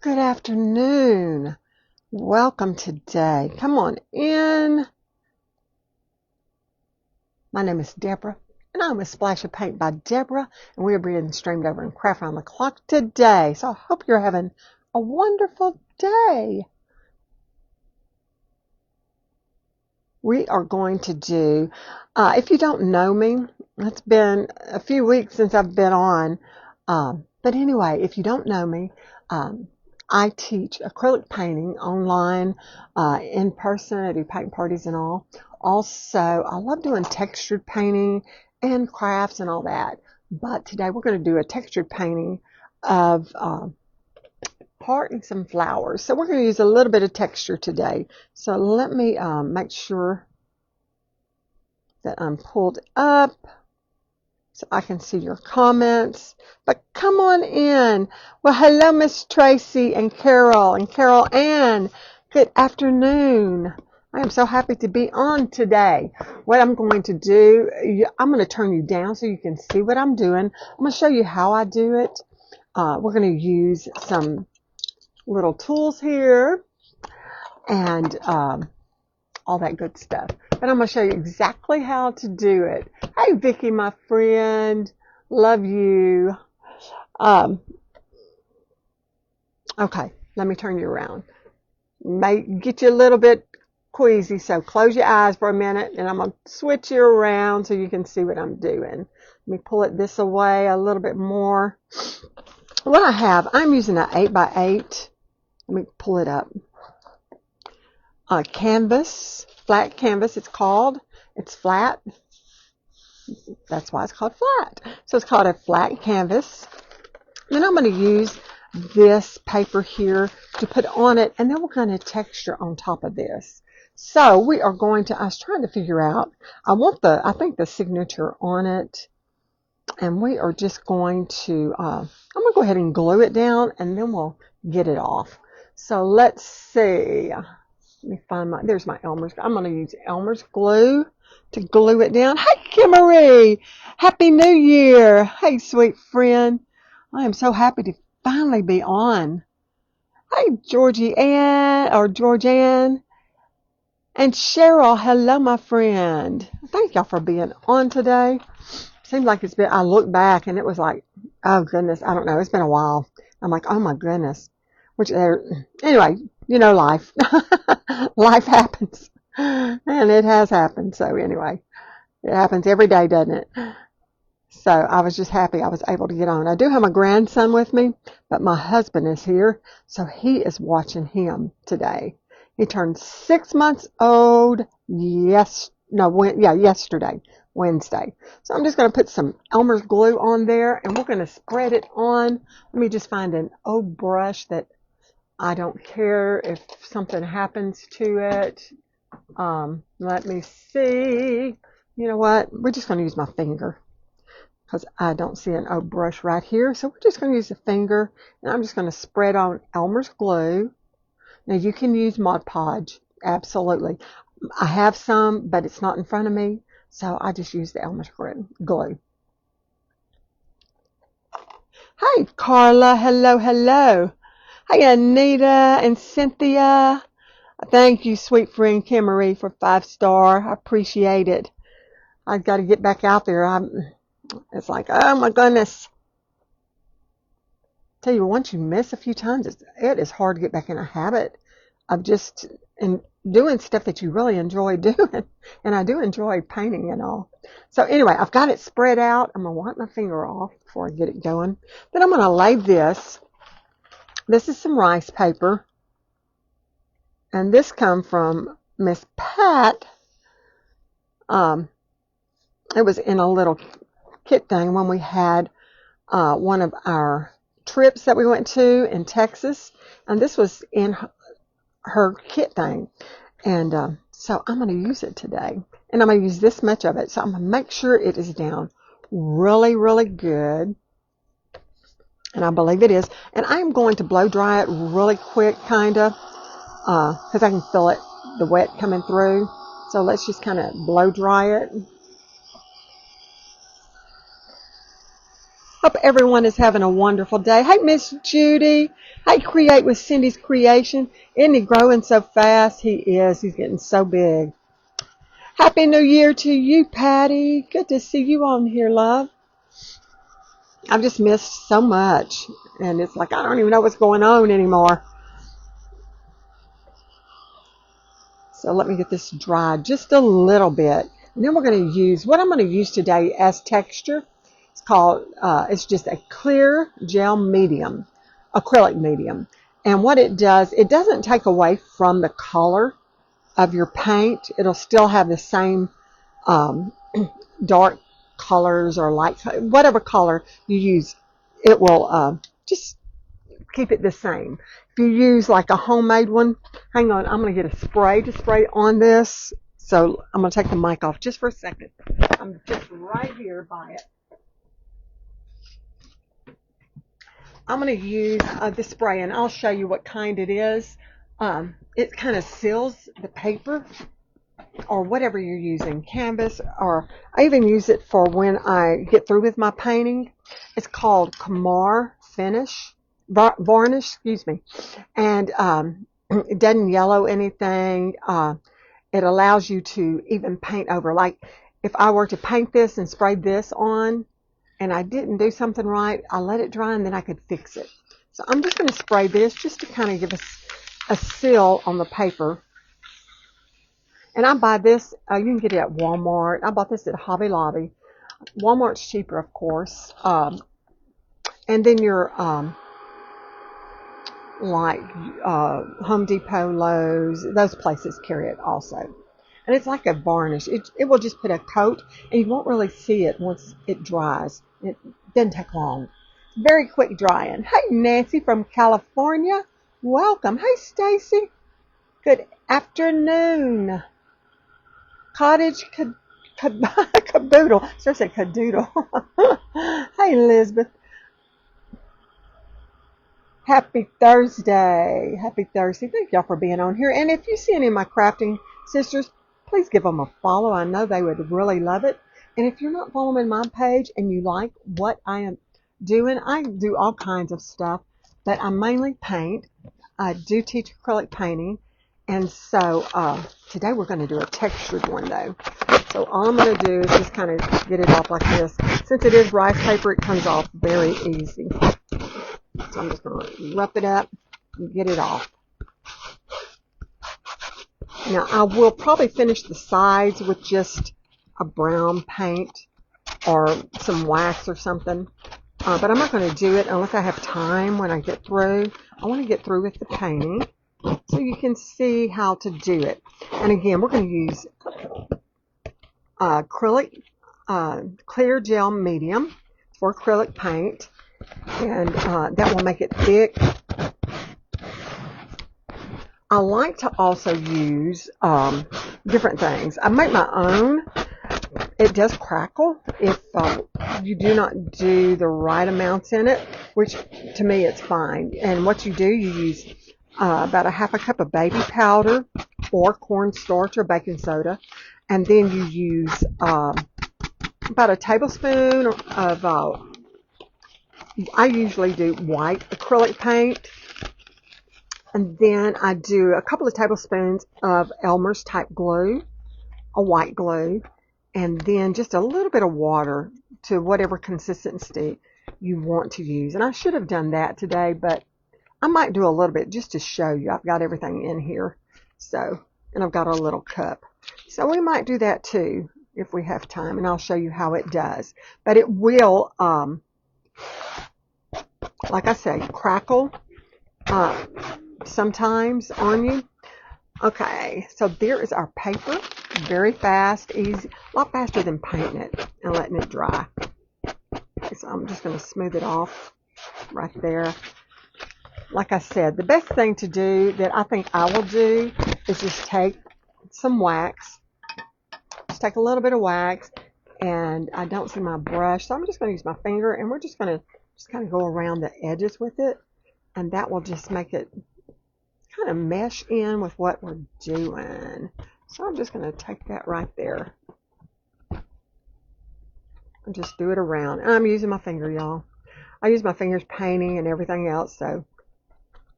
Good afternoon. Welcome today. Come on in. My name is Deborah, and I'm a Splash of Paint by Deborah, and we are being streamed over in Craft Around the Clock today. So I hope you're having a wonderful day. We are going to do, if you don't know me, it's been a few weeks since I've been on. But anyway, if you don't know me, I teach acrylic painting online, in person. I do paint parties and all. Also, I love doing textured painting and crafts and all that. But today we're going to do a textured painting of heart and some flowers. So we're going to use a little bit of texture today. So let me make sure that I'm pulled up so I can see your comments. But come on in. Well, hello, Miss Tracy and Carol Ann. Good afternoon. I am so happy to be on today. What I'm going to do, I'm going to turn you down so you can see what I'm doing. I'm going to show you how I do it. We're going to use some little tools here and all that good stuff. But I'm going to show you exactly how to do it. Hey, Vicky, my friend. Love you. Okay, let me turn you around. May get you a little bit queasy, so close your eyes for a minute, and I'm going to switch you around so you can see what I'm doing. Let me pull it this away a little bit more. What I have, I'm using an 8x8. Let me pull it up. Canvas, flat canvas it's called. It's flat. That's why it's called flat. So it's called a flat canvas. Then I'm going to use this paper here to put on it, and then we're going to texture on top of this. So we are going to, I was trying to figure out, I think the signature on it, and we are just going to, I'm going to go ahead and glue it down, and then we'll get it off. So let's see. Let me find there's my Elmer's. I'm going to use Elmer's glue to glue it down. Hey, Kimmery! Happy New Year! Hey, sweet friend. I am so happy to finally be on. Hey, Georgianne. And Cheryl, hello, my friend. Thank y'all for being on today. Seems like it's been, I look back and it was like, oh goodness, I don't know. It's been a while. I'm like, oh my goodness. Anyway, you know, life. Life happens. And it has happened. So anyway, it happens every day, doesn't it? So I was just happy I was able to get on. I do have my grandson with me, but my husband is here. So he is watching him today. He turned 6 months old yesterday, Wednesday. So I'm just going to put some Elmer's glue on there, and we're going to spread it on. Let me just find an old brush that I don't care if something happens to it. Let me see. You know what? We're just going to use my finger because I don't see an old brush right here. So we're just going to use the finger, and I'm just going to spread on Elmer's glue. Now you can use Mod Podge, absolutely. I have some, but it's not in front of me, so I just use the Elmer's glue. Hi, Carla. Hello, hello. Hi, Anita and Cynthia. Thank you, sweet friend Kimmery, for 5-star. I appreciate it. I've got to get back out there. It's like, oh my goodness. Tell you, once you miss a few times, it is hard to get back in a habit of just doing stuff that you really enjoy doing. And I do enjoy painting and all. So anyway, I've got it spread out. I'm going to wipe my finger off before I get it going. Then I'm going to lay this. This is some rice paper. And this comes from Miss Pat. It was in a little kit thing when we had one of our trips that we went to in Texas. And this was in her kit thing. And so I'm going to use it today. And I'm going to use this much of it. So I'm going to make sure it is down really, really good. And I believe it is. And I'm going to blow dry it really quick, kind of. Because I can feel it, the wet coming through. So let's just kind of blow dry it. Hope everyone is having a wonderful day. Hey, Miss Judy. Hey, Create with Cindy's Creation. Isn't he growing so fast? He is. He's getting so big. Happy New Year to you, Patty. Good to see you on here, love. I've just missed so much. And it's like I don't even know what's going on anymore. So let me get this dried just a little bit. And then we're going to use, what I'm going to use today as texture. It's called, it's just a clear gel medium, acrylic medium. And what it does, it doesn't take away from the color of your paint. It'll still have the same dark colors or light, whatever color you use. It will just keep it the same. If you use like a homemade one, hang on, I'm going to get a spray to spray on this. So I'm going to take the mic off just for a second. I'm just right here by it. I'm going to use the spray, and I'll show you what kind it is. It kind of seals the paper or whatever you're using, canvas, or I even use it for when I get through with my painting. It's called Kamar Finish. Varnish, excuse me, and it doesn't yellow anything. It allows you to even paint over. Like if I were to paint this and spray this on, and I didn't do something right, I let it dry and then I could fix it. So I'm just going to spray this just to kind of give us a seal on the paper. And I buy this. You can get it at Walmart. I bought this at Hobby Lobby. Walmart's cheaper, of course. And then your like Home Depot, Lowe's, those places carry it also. And it's like a varnish. It will just put a coat, and you won't really see it once it dries. It doesn't take long. Very quick drying. Hey, Nancy from California. Welcome. Hey, Stacy. Good afternoon. Cottage caboodle. So I said cadoodle. Hey, Elizabeth. Happy Thursday. Happy Thursday. Thank y'all for being on here. And if you see any of my crafting sisters, please give them a follow. I know they would really love it. And if you're not following my page and you like what I am doing, I do all kinds of stuff, but I mainly paint. I do teach acrylic painting. And so today we're going to do a textured one, though. So all I'm going to do is just kind of get it off like this. Since it is rice paper, it comes off very easy. So I'm just going to rough it up and get it off. Now I will probably finish the sides with just a brown paint or some wax or something. But I'm not going to do it unless I have time when I get through. I want to get through with the painting so you can see how to do it. And again, we're going to use acrylic clear gel medium for acrylic paint. And that will make it thick. I like to also use different things. I make my own. It does crackle if you do not do the right amounts in it, which to me it's fine. And what you do, you use about a half a cup of baby powder or cornstarch or baking soda. And then you use about a tablespoon of I usually do white acrylic paint, and then I do a couple of tablespoons of Elmer's type glue, a white glue, and then just a little bit of water to whatever consistency you want to use. And I should have done that today, but I might do a little bit just to show you. I've got everything in here, so, and I've got a little cup. So we might do that too if we have time, and I'll show you how it does. But it will like I say, crackle sometimes on you. Okay, so there is our paper. Very fast, easy, a lot faster than painting it and letting it dry. Okay, so I'm just going to smooth it off right there. Like I said, the best thing to do that I think I will do is just take some wax. Just take a little bit of wax, and I don't see my brush, so I'm just going to use my finger, and we're just going to just kind of go around the edges with it, and that will just make it kind of mesh in with what we're doing. So I'm just going to take that right there and just do it around. And I'm using my finger, y'all. I use my fingers painting and everything else. So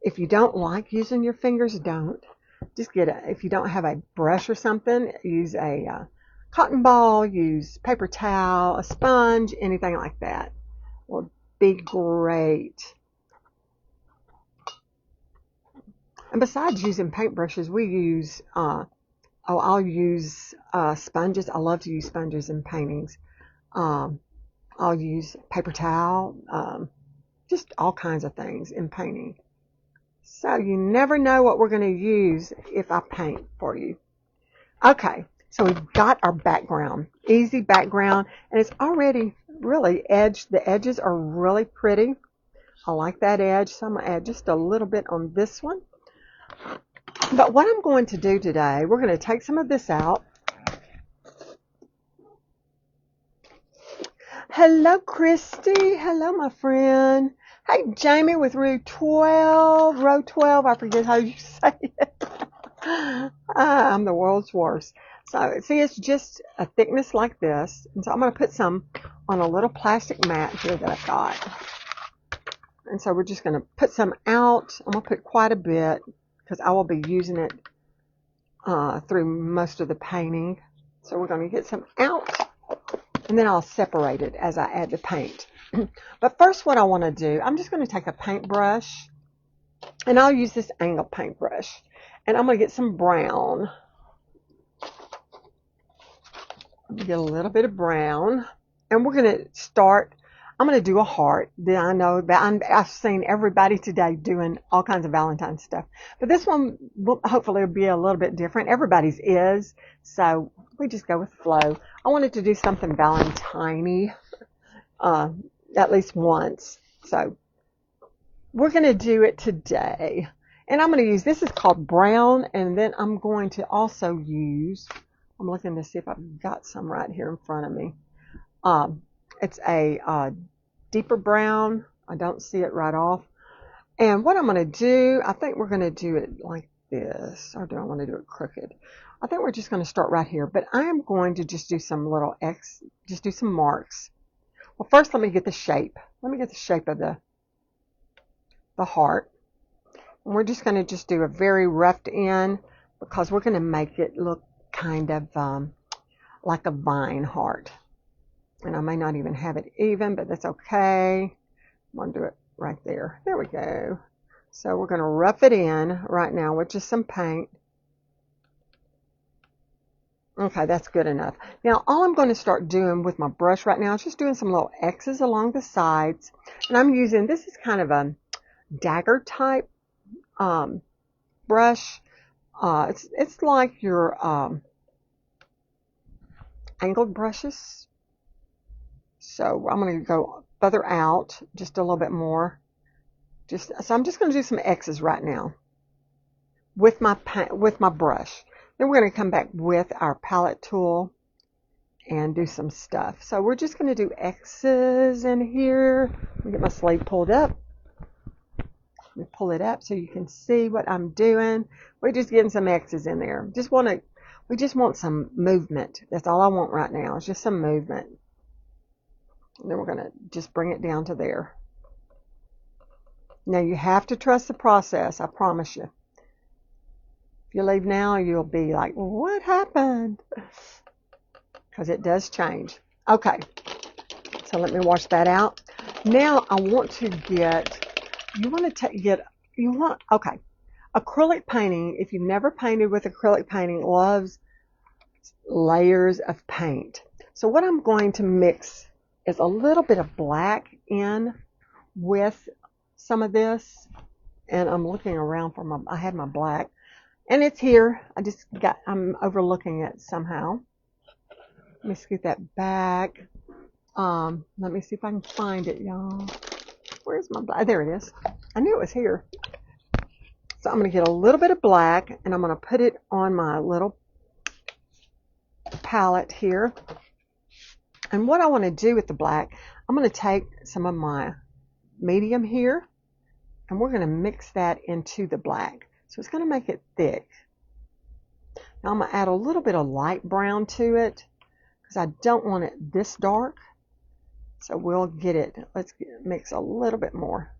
if you don't like using your fingers, don't. Just if you don't have a brush or something, use a cotton ball, use paper towel, a sponge, anything like that will be great. And besides using paintbrushes, we use, I'll use sponges. I love to use sponges in paintings. I'll use paper towel, just all kinds of things in painting. So you never know what we're going to use if I paint for you. Okay, so we've got our background, easy background, and it's already really edged. The edges are really pretty. I like that edge, so I'm going to add just a little bit on this one. But what I'm going to do today, we're going to take some of this out. Hello, Christy. Hello, my friend. Hey, Jamie with row 12. I forget how you say it. I'm the world's worst. So, see, it's just a thickness like this. And so I'm going to put some on a little plastic mat here that I've got. And so we're just going to put some out. I'm going to put quite a bit because I will be using it through most of the painting. So we're going to get some out. And then I'll separate it as I add the paint. But first what I want to do, I'm just going to take a paintbrush, and I'll use this angle paintbrush. And I'm going to get some brown. Get a little bit of brown. And we're going to start, I'm going to do a heart. Then I know that I've seen everybody today doing all kinds of Valentine's stuff. But this one, hopefully, will be a little bit different. Everybody's is. So we just go with the flow. I wanted to do something Valentine-y, at least once. So we're going to do it today. And I'm going to use, this is called brown, and then I'm going to also use, I'm looking to see if I've got some right here in front of me. It's a deeper brown. I don't see it right off. And what I'm going to do, I think we're going to do it like this, or do I want to do it crooked? I think we're just going to start right here, but I am going to just do some little just do some marks. Well, first let me get the shape. Let me get the shape of the heart. And we're just going to just do a very roughed in because we're going to make it look kind of like a vine heart. And I may not even have it even, but that's okay. I'm going to do it right there. There we go. So we're going to rough it in right now with just some paint. Okay, that's good enough. Now, all I'm going to start doing with my brush right now is just doing some little X's along the sides. And I'm using, this is kind of a dagger type brush. It's like your angled brushes. So I'm going to go further out just a little bit more. So I'm just going to do some X's right now with my brush. Then we're going to come back with our palette tool and do some stuff. So we're just going to do X's in here. Let me get my sleeve pulled up. Let me pull it up so you can see what I'm doing. We're just getting some X's in there. We just want some movement. That's all I want right now. It's just some movement. And then we're going to just bring it down to there. Now you have to trust the process, I promise you. If you leave now, you'll be like, well, what happened? Because it does change. Okay, so let me wash that out. Now I want to okay, acrylic painting, if you've never painted with acrylic painting, loves layers of paint. So what I'm going to mix is a little bit of black in with some of this. And I'm looking around for I had my black. And it's here. I'm overlooking it somehow. Let me scoot that back. Let me see if I can find it, y'all. Where's my black? There it is. I knew it was here. So I'm going to get a little bit of black, and I'm going to put it on my little palette here. And what I want to do with the black, I'm going to take some of my medium here, and we're going to mix that into the black. So it's going to make it thick. Now I'm going to add a little bit of light brown to it because I don't want it this dark. So we'll get it. Let's mix a little bit more.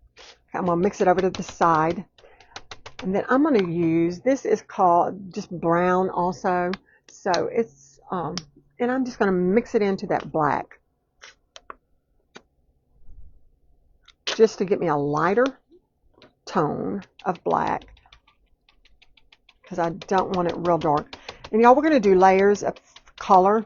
I'm going to mix it over to the side. And then I'm going to use, this is called just brown also. So it's, and I'm just going to mix it into that black. Just to get me a lighter tone of black. Because I don't want it real dark. And y'all, we're going to do layers of color.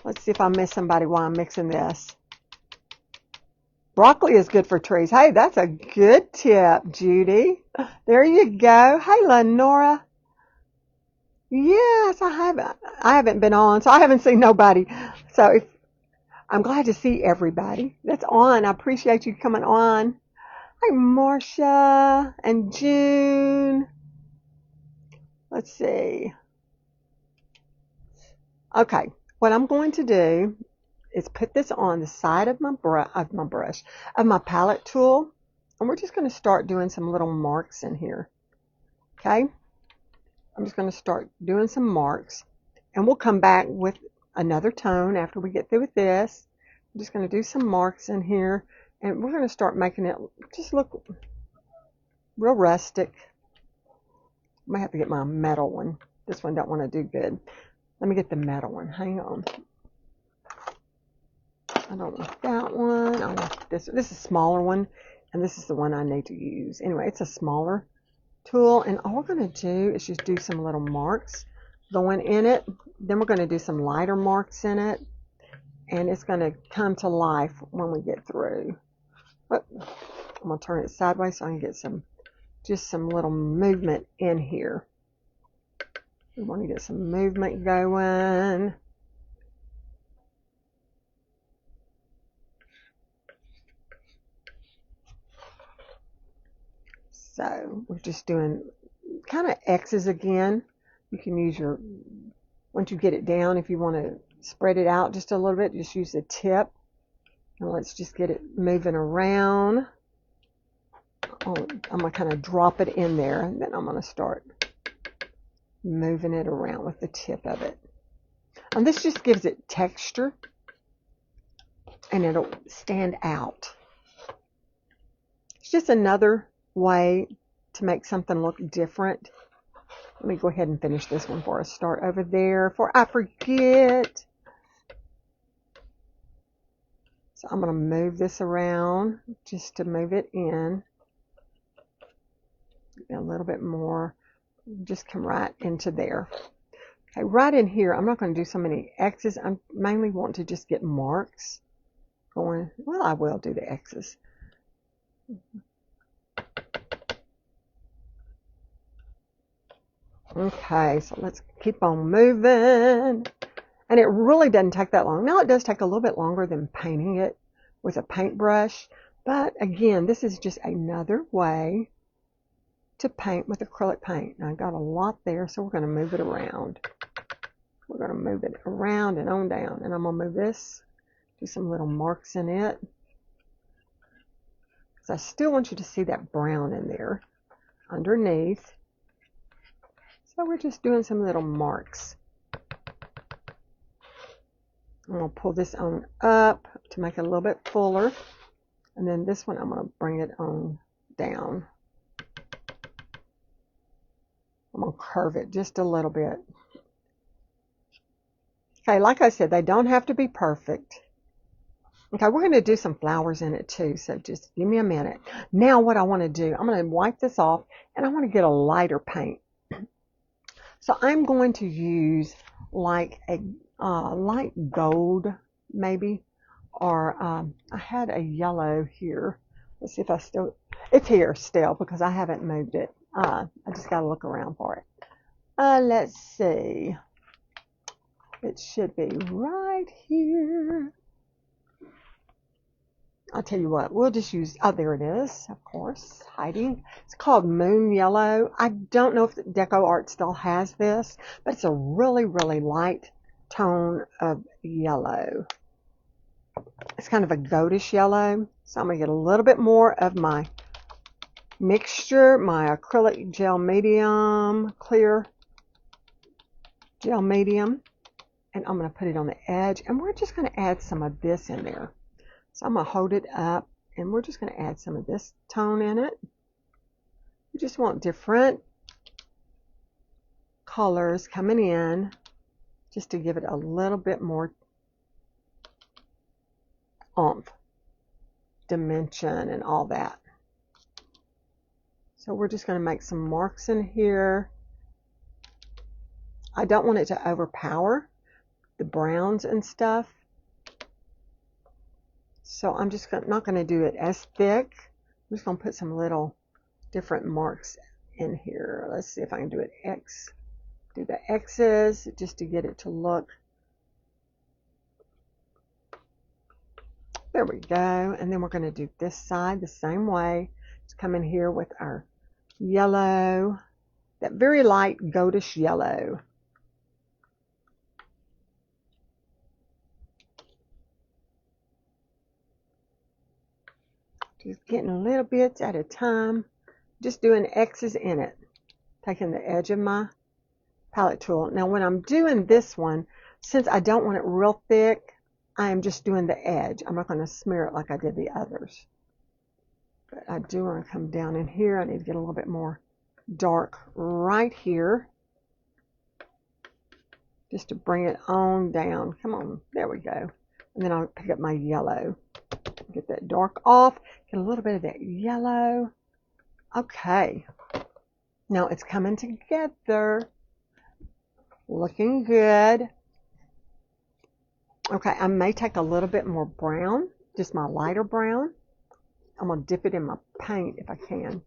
Let's see if I miss somebody while I'm mixing this. Broccoli is good for trees. Hey, that's a good tip, Judy. There you go. Hey, Lenora. Yes, I haven't been on, so I haven't seen nobody. So I'm glad to see everybody that's on. I appreciate you coming on. Hi, Marcia and June. Let's see. Okay, what I'm going to do is put this on the side of my palette tool, and we're just going to start doing some little marks in here. Okay, I'm just going to start doing some marks, and we'll come back with another tone after we get through with this. I'm just going to do some marks in here, and we're going to start making it just look real rustic. I might have to get my metal one. This one don't want to do good. Let me get the metal one. Hang on. I don't want that one. I want this. This is a smaller one, and this is the one I need to use. Anyway, it's a smaller tool, and all we're going to do is just do some little marks going in it. Then we're going to do some lighter marks in it, and it's going to come to life when we get through. But I'm going to turn it sideways so I can get just some little movement in here. We want to get some movement going. So we're just doing kind of X's again. You can use once you get it down, if you want to spread it out just a little bit, just use the tip. And let's just get it moving around. I'm going to kind of drop it in there, and then I'm going to start moving it around with the tip of it. And this just gives it texture, and it'll stand out. It's just another way to make something look different. Let me go ahead and finish this one before I start over there, before I forget. So I'm going to move this around just to move it in. A little bit more. Just come right into there. Okay, right in here, I'm not going to do so many X's. I mainly want to just get marks going. Well, I will do the X's. Okay, so let's keep on moving. And it really doesn't take that long. Now, it does take a little bit longer than painting it with a paintbrush. But again, this is just another way to paint with acrylic paint. Now, I got a lot there, so we're going to move it around. We're going to move it around and on down. And I'm going to move this, do some little marks in it. Because I still want you to see that brown in there underneath. So we're just doing some little marks. I'm going to pull this on up to make it a little bit fuller. And then this one, I'm going to bring it on down. I'm going to curve it just a little bit. Okay, like I said, they don't have to be perfect. Okay, we're going to do some flowers in it too, so just give me a minute. Now what I want to do, I'm going to wipe this off, and I want to get a lighter paint. So I'm going to use like a light gold, maybe, or I had a yellow here. Let's see if I still, it's here still because I haven't moved it. I just got to look around for it. Let's see. It should be right here. I'll tell you what, we'll just use, oh, there it is, of course, hiding. It's called Moon Yellow. I don't know if Deco Art still has this, but it's a really, really light tone of yellow. It's kind of a goldish yellow. So I'm going to get a little bit more of my mixture, my acrylic gel medium, clear gel medium. and I'm going to put it on the edge, and we're just going to add some of this in there. So I'm going to hold it up, and we're just going to add some of this tone in it. We just want different colors coming in just to give it a little bit more oomph, dimension, and all that. So we're just going to make some marks in here. I don't want it to overpower the browns and stuff. So I'm just not going to do it as thick. I'm just going to put some little different marks in here. Let's see if I can do it X. Do the X's just to get it to look. There we go. And then we're going to do this side the same way. Just come in here with our yellow, that very light goldish yellow. Just getting little bits at a time. Just doing X's in it. Taking the edge of my palette tool. Now when I'm doing this one, since I don't want it real thick, I am just doing the edge. I'm not going to smear it like I did the others. But I do want to come down in here. I need to get a little bit more dark right here. Just to bring it on down. Come on. There we go. And then I'll pick up my yellow. Get that dark off. Get a little bit of that yellow. Okay. Now it's coming together. Looking good. Okay, I may take a little bit more brown. Just my lighter brown. I'm going to dip it in my paint if I can.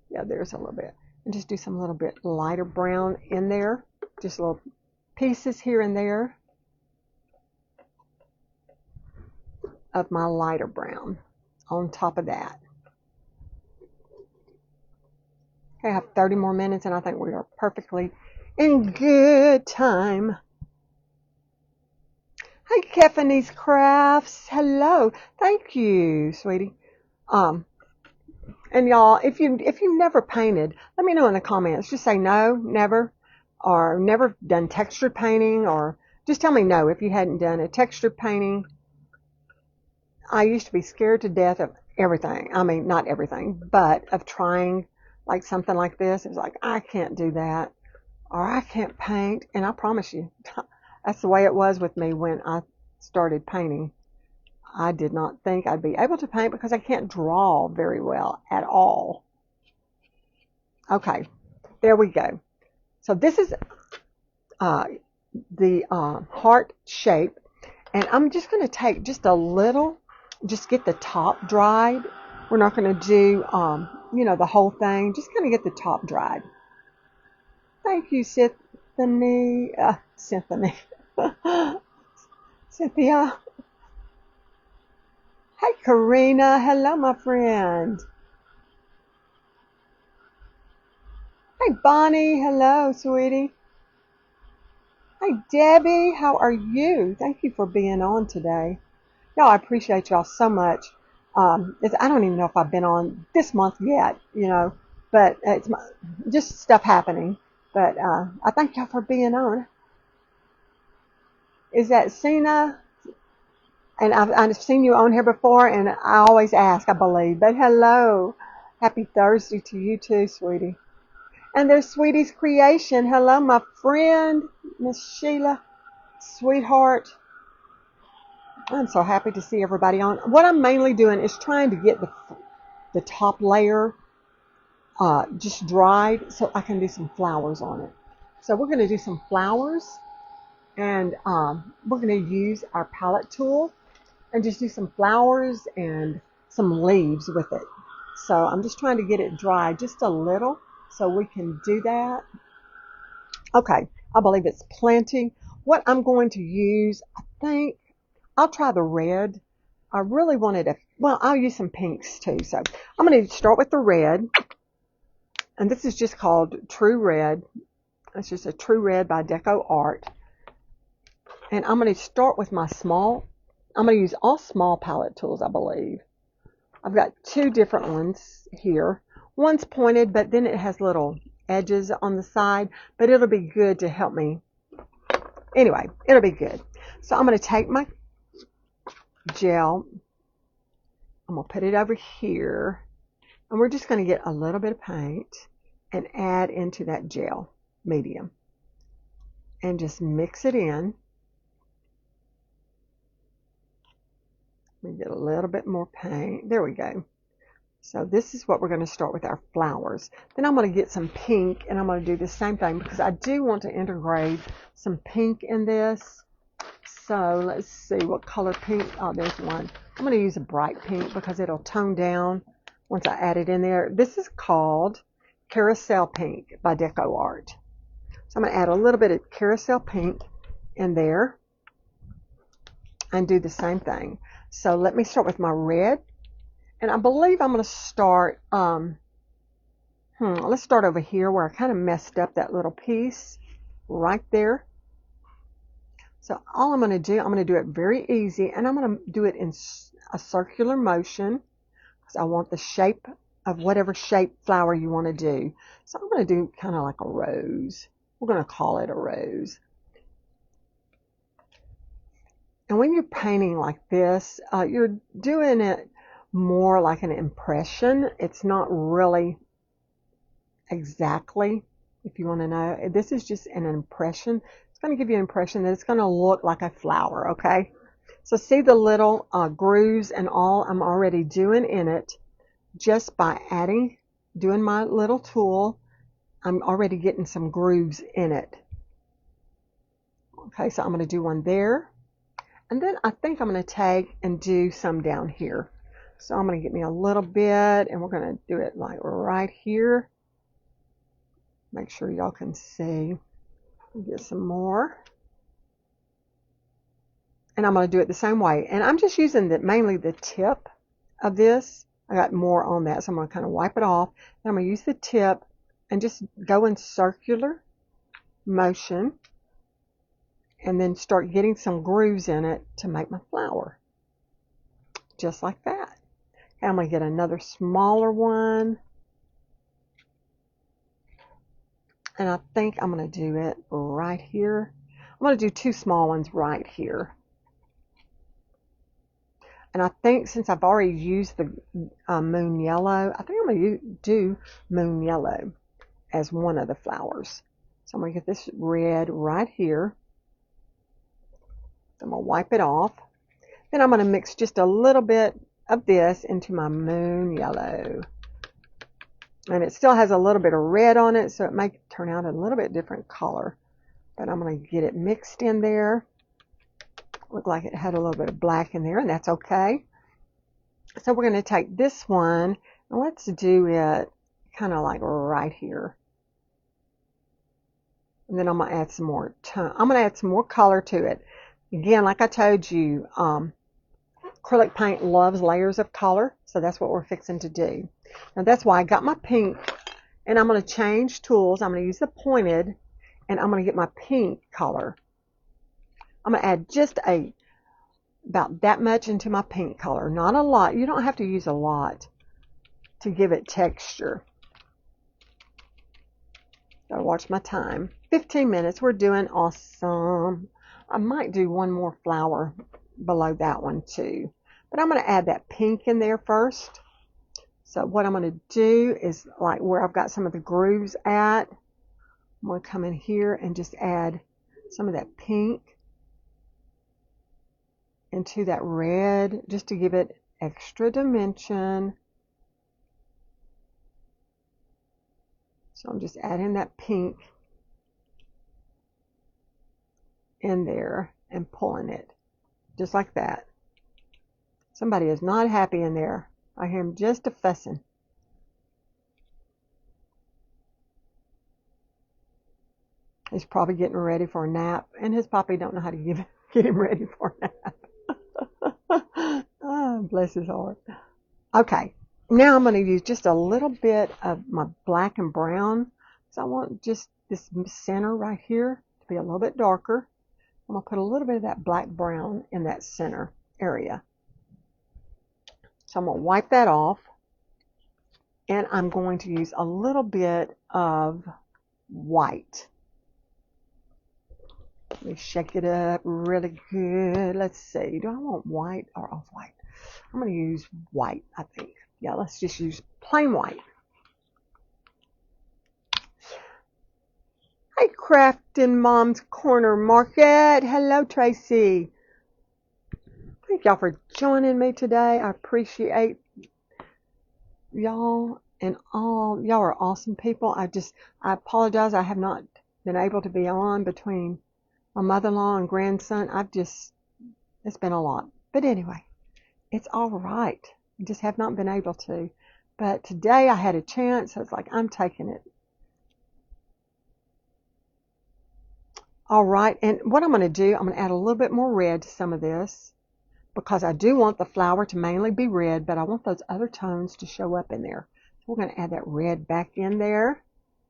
Yeah, there's a little bit. And just do some little bit lighter brown in there. Just little pieces here and there of my lighter brown on top of that. Okay, I have 30 more minutes and I think we are perfectly in good time. Hi, Kefani's Crafts. Hello. Thank you, sweetie. And y'all, if you've never painted, let me know in the comments. Just say no, never, or never done texture painting, or just tell me no if you hadn't done a texture painting. I used to be scared to death of everything. I mean, not everything, but of trying like something like this. It was like, I can't do that, or I can't paint. And I promise you, that's the way it was with me when I started painting. I did not think I'd be able to paint because I can't draw very well at all. Okay, there we go. So this is the heart shape, and I'm just going to take just a little, just get the top dried. We're not going to do, you know, the whole thing. Just going to get the top dried. Thank you, Cynthia. Cynthia. Hi, Karina. Hello, my friend. Hi, Bonnie. Hello, sweetie. Hi, Debbie. How are you? Thank you for being on today. Y'all, I appreciate y'all so much. I don't even know if I've been on this month yet, you know, but it's just stuff happening. But I thank y'all for being on. Is that Sina? And I've seen you on here before, and I always ask, I believe. But hello. Happy Thursday to you too, sweetie. And there's Sweetie's Creation. Hello, my friend, Miss Sheila. Sweetheart. I'm so happy to see everybody on. What I'm mainly doing is trying to get the top layer just dried so I can do some flowers on it. So we're going to do some flowers, and we're going to use our palette tool and just do some flowers and some leaves with it. So I'm just trying to get it dry just a little so we can do that. Okay, I believe it's plenty. What I'm going to use, I think, I'll try the red. I really wanted a, well, I'll use some pinks too. So I'm going to start with the red. And this is just called True Red. It's just a True Red by Deco Art. And I'm going to start with my small, I'm going to use all small palette tools, I believe. I've got two different ones here. One's pointed, but then it has little edges on the side. But it'll be good to help me Anyway, it'll be good. So I'm going to take my gel. I'm going to put it over here. And we're just going to get a little bit of paint and add into that gel medium. And just mix it in. We get a little bit more paint. There we go. So this is what we're going to start with our flowers. Then I'm going to get some pink and I'm going to do the same thing because I do want to integrate some pink in this. So let's see what color pink. Oh, there's one. I'm going to use a bright pink because it'll tone down once I add it in there. This is called Carousel Pink by Deco Art. So I'm going to add a little bit of Carousel Pink in there and do the same thing. So let me start with my red. And I believe I'm going to start, let's start over here where I kind of messed up that little piece right there. So all I'm going to do, I'm going to do it very easy, and I'm going to do it in a circular motion because I want the shape of whatever shape flower you want to do. So I'm going to do kind of like a rose. We're going to call it a rose. And when you're painting like this, you're doing it more like an impression. It's not really exactly, if you want to know. This is just an impression. It's going to give you an impression that it's going to look like a flower, okay? So see the little grooves and all I'm already doing in it just by doing my little tool. I'm already getting some grooves in it. Okay, so I'm going to do one there. And then I think I'm going to take and do some down here. So I'm going to get me a little bit, and we're going to do it like right here. Make sure y'all can see. Get some more. And I'm going to do it the same way. And I'm just using mainly the tip of this. I got more on that, so I'm going to kind of wipe it off. Then I'm going to use the tip and just go in circular motion. And then start getting some grooves in it to make my flower. Just like that. And I'm going to get another smaller one. And I think I'm going to do it right here. I'm going to do two small ones right here. And I think since I've already used the moon yellow, I think I'm going to do moon yellow as one of the flowers. So I'm going to get this red right here. I'm going to wipe it off. Then I'm going to mix just a little bit of this into my moon yellow. And it still has a little bit of red on it, so it may turn out a little bit different color. But I'm going to get it mixed in there. Looked like it had a little bit of black in there, and that's okay. So we're going to take this one, and let's do it kind of like right here. And then I'm going to add some more tone. I'm going to add some more color to it. Again, like I told you, acrylic paint loves layers of color, so that's what we're fixing to do. Now that's why I got my pink, and I'm going to change tools. I'm going to use the pointed, and I'm going to get my pink color. I'm going to add just about that much into my pink color. Not a lot. You don't have to use a lot to give it texture. Gotta watch my time. 15 minutes. We're doing awesome. I might do one more flower below that one too. But I'm going to add that pink in there first. So what I'm going to do is like where I've got some of the grooves at, I'm going to come in here and just add some of that pink into that red just to give it extra dimension. So I'm just adding that pink in there and pulling it just like that. Somebody is not happy in there. I hear him just a fussing. He's probably getting ready for a nap, and his papi don't know how to get him ready for a nap. Oh, bless his heart. Okay, now I'm going to use just a little bit of my black and brown. So I want just this center right here to be a little bit darker. I'm going to put a little bit of that black brown in that center area. So I'm going to wipe that off, and I'm going to use a little bit of white. Let me shake it up really good. Let's see. Do I want white or off-white? I'm going to use white, I think. Yeah, let's just use plain white. Hi, Crafting Mom's Corner Market. Hello, Tracy. Thank y'all for joining me today. I appreciate y'all and all. Y'all are awesome people. I apologize. I have not been able to be on between my mother-in-law and grandson. It's been a lot. But anyway, it's all right. I just have not been able to. But today I had a chance. So it's like, I'm taking it. All right. And what I'm going to do, I'm going to add a little bit more red to some of this, because I do want the flower to mainly be red, but I want those other tones to show up in there. So we're going to add that red back in there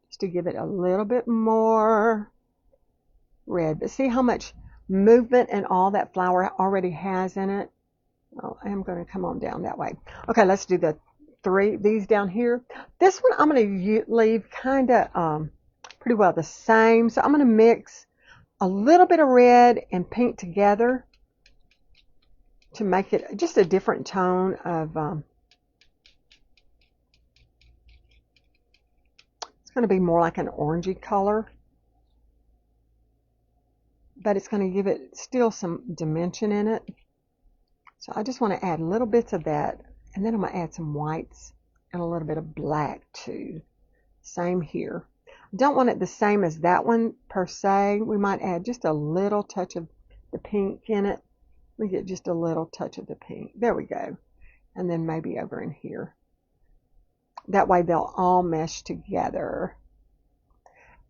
just to give it a little bit more red. But see how much movement and all that flower already has in it? Oh, I am going to come on down that way. Okay, let's do these down here. This one I'm going to leave kind of pretty well the same. So I'm going to mix a little bit of red and pink together to make it just a different tone of, it's going to be more like an orangey color, but it's going to give it still some dimension in it. So I just want to add little bits of that, and then I'm going to add some whites and a little bit of black too. Same here. I don't want it the same as that one per se. We might add just a little touch of the pink in it. We get just a little touch of the pink. There we go. And then maybe over in here. That way they'll all mesh together.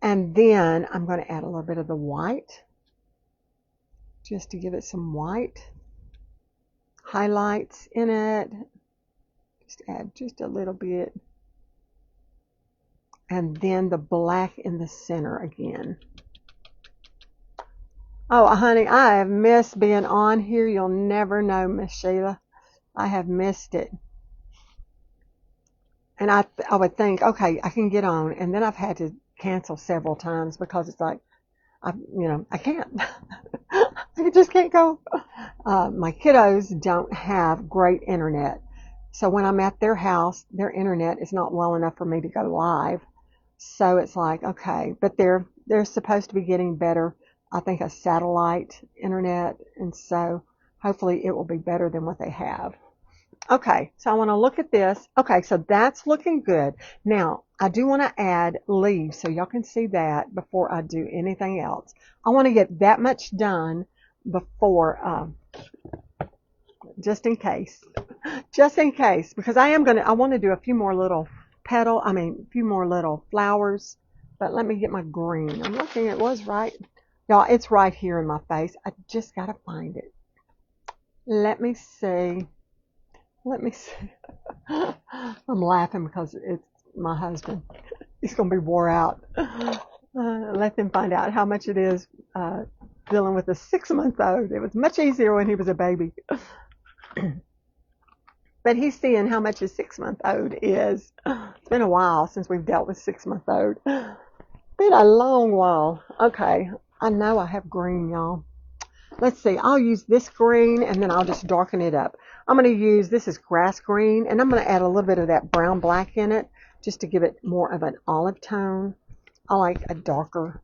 And then I'm going to add a little bit of the white, just to give it some white highlights in it. Just add just a little bit. And then the black in the center again. Oh, honey, I have missed being on here. You'll never know, Miss Sheila. I have missed it. And I would think, okay, I can get on. And then I've had to cancel several times because it's like, I can't. I just can't go. My kiddos don't have great internet. So when I'm at their house, their internet is not well enough for me to go live. So it's like, okay, but they're supposed to be getting better, I think, a satellite internet, and so hopefully it will be better than what they have. Okay, so I want to look at this. Okay, so that's looking good. Now, I do want to add leaves so y'all can see that before I do anything else. I want to get that much done before, just in case, because I want to do a few more little a few more little flowers, but let me get my green. I'm looking, it was right. Y'all, it's right here in my face. I just got to find it. Let me see. I'm laughing because it's my husband. He's going to be wore out. Let them find out how much it is dealing with a 6-month-old. It was much easier when he was a baby. But he's seeing how much a 6-month-old is. It's been a while since we've dealt with 6-month-old. Been a long while. Okay, I know I have green, y'all. Let's see, I'll use this green and then I'll just darken it up. I'm going to use, this is grass green, and I'm going to add a little bit of that brown black in it just to give it more of an olive tone. I like a darker,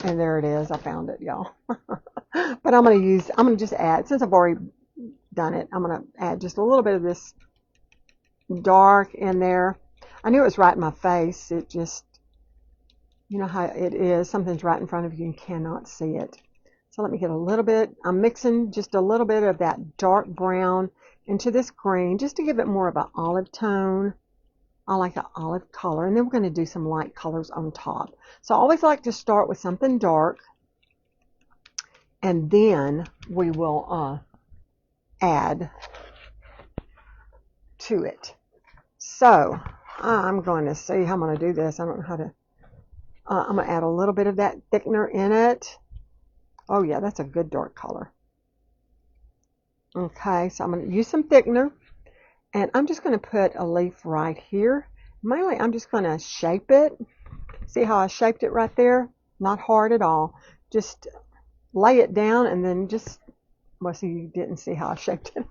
and there it is. I found it, y'all. But I'm going to just add, since I've already done it, I'm going to add just a little bit of this dark in there. I knew it was right in my face. It just, you know how it is. Something's right in front of you and cannot see it. So let me get a little bit. I'm mixing just a little bit of that dark brown into this green just to give it more of an olive tone. I like an olive color. And then we're going to do some light colors on top. So I always like to start with something dark. And then we will add to it. So I'm going to see how I'm going to do this. I don't know how to. I'm going to add a little bit of that thickener in it. Oh yeah, that's a good dark color. Okay, so I'm going to use some thickener, and I'm just going to put a leaf right here. Mainly, I'm just going to shape it. See how I shaped it right there? Not hard at all. Just lay it down and then just, well, see, you didn't see how I shaped it.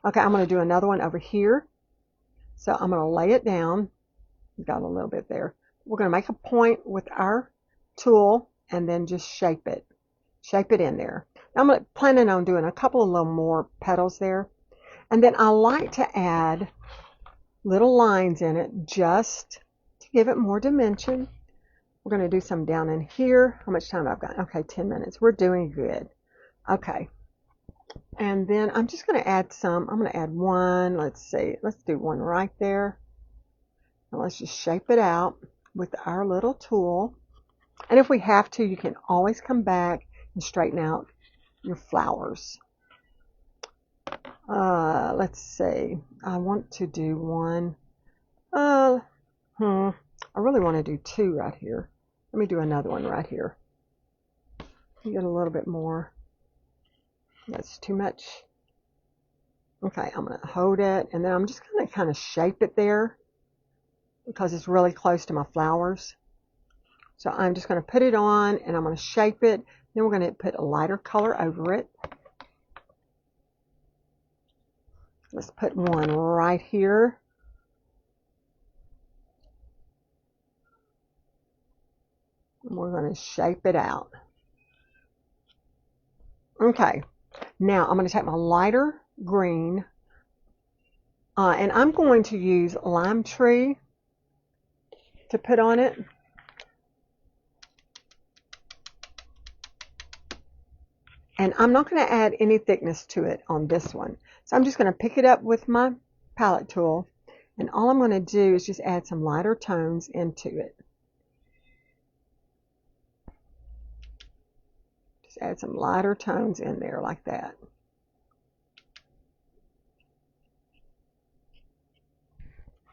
Okay, I'm going to do another one over here. So I'm going to lay it down. Got a little bit there. We're going to make a point with our tool and then just shape it. Shape it in there. Now I'm planning on doing a couple of little more petals there. And then I like to add little lines in it just to give it more dimension. We're going to do some down in here. How much time I've got? Okay, 10 minutes. We're doing good. Okay. And then I'm just going to add some. I'm going to add one. Let's see. Let's do one right there. And let's just shape it out with our little tool. And if we have to, you can always come back and straighten out your flowers. Let's see. I want to do one. I really want to do two right here. Let me do another one right here. Get a little bit more. That's too much. Okay, I'm going to hold it, and then I'm just going to kind of shape it there because it's really close to my flowers. So I'm just going to put it on, and I'm going to shape it. Then we're going to put a lighter color over it. Let's put one right here. And we're going to shape it out. Okay, now I'm going to take my lighter green, and I'm going to use Lime Tree to put on it. And I'm not going to add any thickness to it on this one. So I'm just going to pick it up with my palette tool, and all I'm going to do is just add some lighter tones into it. Just add some lighter tones in there like that.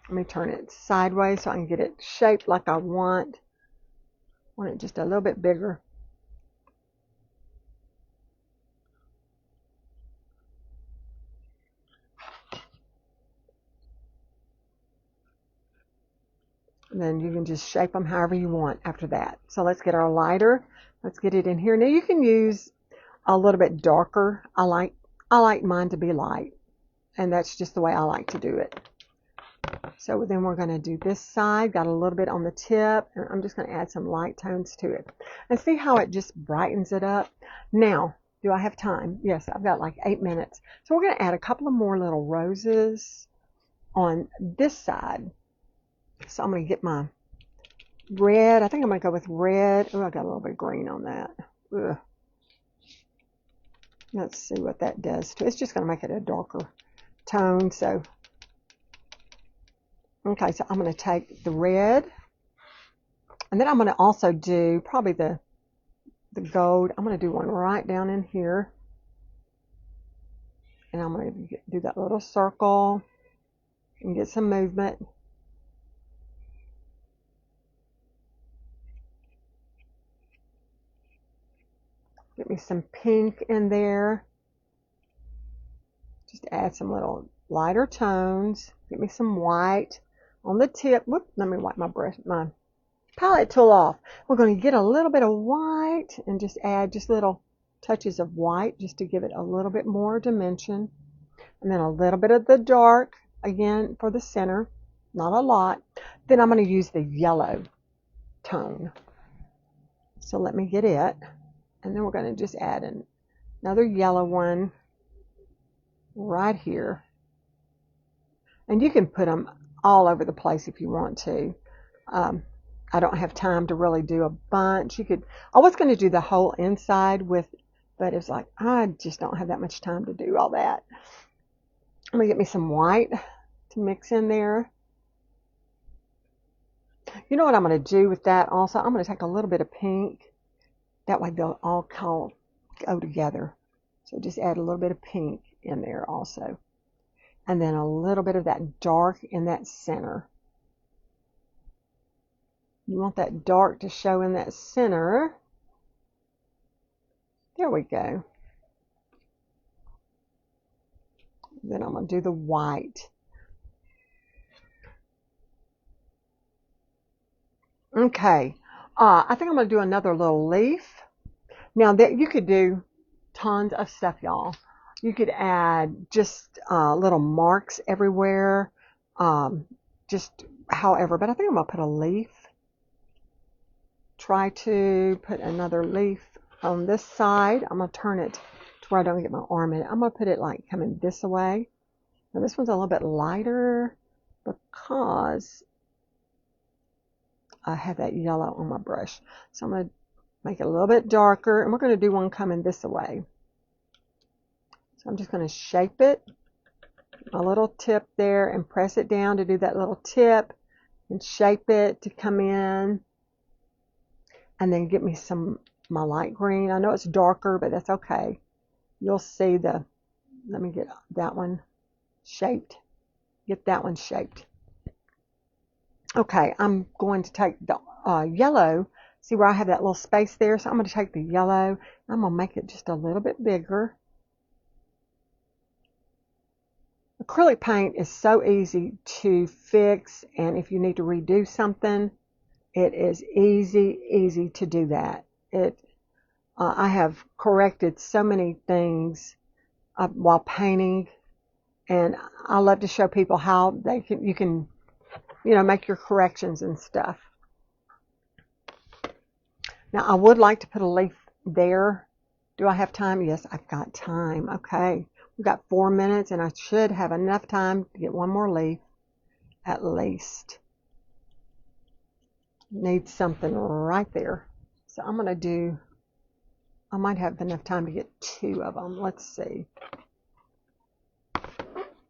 Let me turn it sideways so I can get it shaped like I want. I want it just a little bit bigger. And then you can just shape them however you want after that. So let's get our lighter. Let's get it in here. Now you can use a little bit darker. I like mine to be light, and that's just the way I like to do it. So then we're going to do this side. Got a little bit on the tip, and I'm just going to add some light tones to it. And see how it just brightens it up? Now, do I have time? Yes, I've got like 8 minutes. So we're going to add a couple of more little roses on this side. So I'm going to get my red. I think I'm going to go with red. Oh, I got a little bit of green on that. Ugh. Let's see what that does to it. It's just going to make it a darker tone. So, okay, so I'm going to take the red, and then I'm going to also do probably the gold. I'm going to do one right down in here, and I'm going to do that little circle and get some movement. Get me some pink in there. Just add some little lighter tones. Get me some white on the tip. Whoop, let me wipe my palette tool off. We're going to get a little bit of white and just add just little touches of white just to give it a little bit more dimension. And then a little bit of the dark again for the center, not a lot. Then I'm going to use the yellow tone. So let me get it. And then we're going to just add another yellow one right here. And you can put them all over the place if you want to. I don't have time to really do a bunch. I was going to do the whole inside with, but it's like, I just don't have that much time to do all that. I'm going to get me some white to mix in there. You know what I'm going to do with that also? I'm going to take a little bit of pink. That way they'll all go together. So just add a little bit of pink in there also. And then a little bit of that dark in that center. You want that dark to show in that center. There we go. Then I'm going to do the white. Okay. I think I'm going to do another little leaf. Now that you could do tons of stuff, y'all. You could add just little marks everywhere, just however. But I think I'm gonna put a leaf. Try to put another leaf on this side. I'm gonna turn it to where I don't get my arm in it. I'm gonna put it like coming this way. Now this one's a little bit lighter because I have that yellow on my brush. So I'm gonna make it a little bit darker, and we're gonna do one coming this way. So I'm just going to shape it, a little tip there, and press it down to do that little tip, and shape it to come in, and then get me my light green. I know it's darker, but that's okay. You'll see let me get that one shaped. Get that one shaped. Okay, I'm going to take the yellow. See where I have that little space there? So I'm going to take the yellow, and I'm going to make it just a little bit bigger. Acrylic paint is so easy to fix, and if you need to redo something, it is easy to do that. I have corrected so many things while painting, and I love to show people how you can make your corrections and stuff. Now I would like to put a leaf there. Do I have time? Yes, I've got time. Okay. We've got 4 minutes, and I should have enough time to get one more leaf at least. Need something right there. So I'm going to I might have enough time to get 2 of them. Let's see.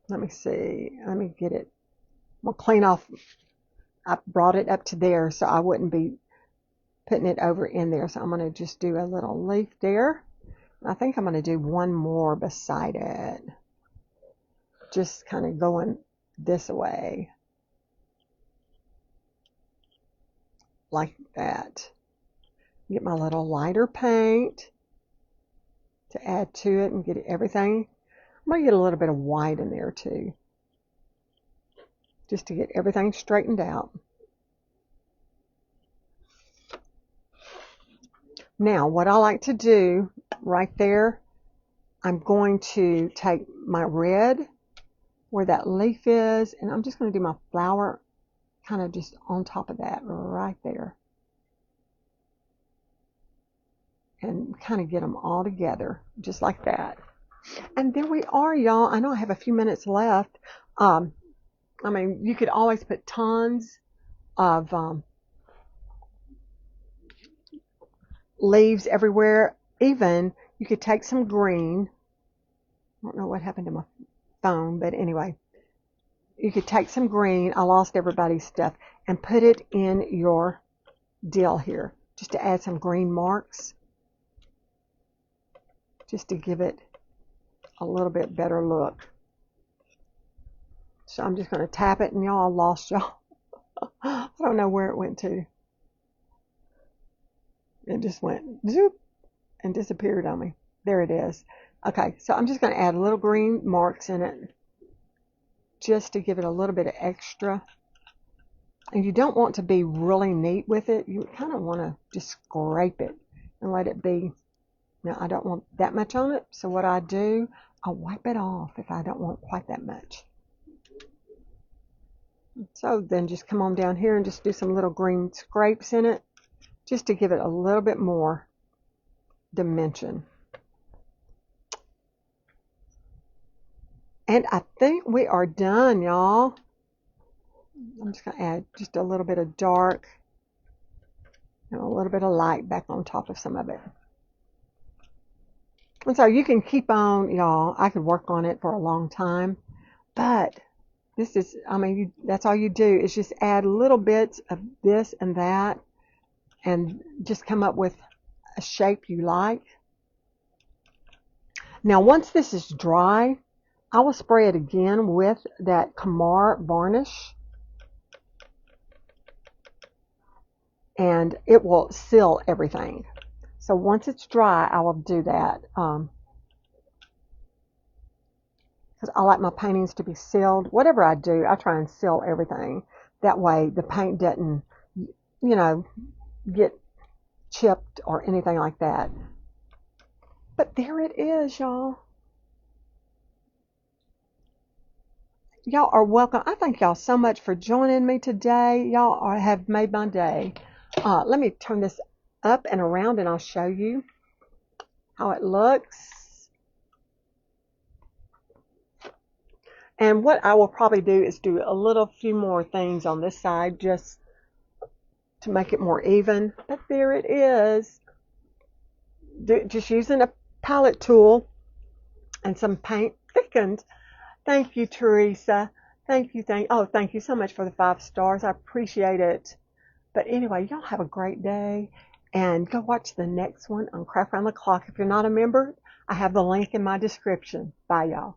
Let me see. Let me get it. We'll clean off. I brought it up to there so I wouldn't be putting it over in there. So I'm going to just do a little leaf there. I think I'm going to do one more beside it. Just kind of going this way. Like that. Get my little lighter paint to add to it and get everything. I'm going to get a little bit of white in there too. Just to get everything straightened out. Now, what I like to do right there, I'm going to take my red where that leaf is, and I'm just going to do my flower kind of just on top of that right there. And kind of get them all together, just like that. And there we are, y'all. I know I have a few minutes left. I mean, you could always put tons of leaves everywhere. Even you could take some green. I don't know what happened to my phone, but anyway, you could take some green. I lost everybody's stuff, and put it in your deal here, just to add some green marks, just to give it a little bit better look. So I'm just going to tap it, and y'all, I lost y'all. I don't know where it went to. It just went zoop and disappeared on me. There it is. Okay, so I'm just going to add little green marks in it just to give it a little bit of extra. And you don't want to be really neat with it. You kind of want to just scrape it and let it be. Now, I don't want that much on it, so what I do, I'll wipe it off if I don't want quite that much. So then just come on down here and just do some little green scrapes in it, just to give it a little bit more dimension. And I think we are done, y'all. I'm just going to add just a little bit of dark and a little bit of light back on top of some of it. And so you can keep on, y'all. I could work on it for a long time, but this is, I mean, that's all you do is just add little bits of this and that, and just come up with a shape you like. Now, once this is dry, I will spray it again with that Kamar varnish, and it will seal everything. So once it's dry, I will do that, because I like my paintings to be sealed. Whatever I do, I try and seal everything. That way the paint doesn't, get chipped or anything like that. But there it is, y'all. Y'all are welcome. I thank y'all so much for joining me today. Have made my day. Let me turn this up and around and I'll show you how it looks. And what I will probably do is do a few more things on this side just to make it more even. But there it is. Just using a palette tool and some paint thickened. Thank you, Teresa. Thank you. Thank you so much for the 5 stars. I appreciate it. But anyway, y'all have a great day and go watch the next one on Craft Around the Clock. If you're not a member, I have the link in my description. Bye, y'all.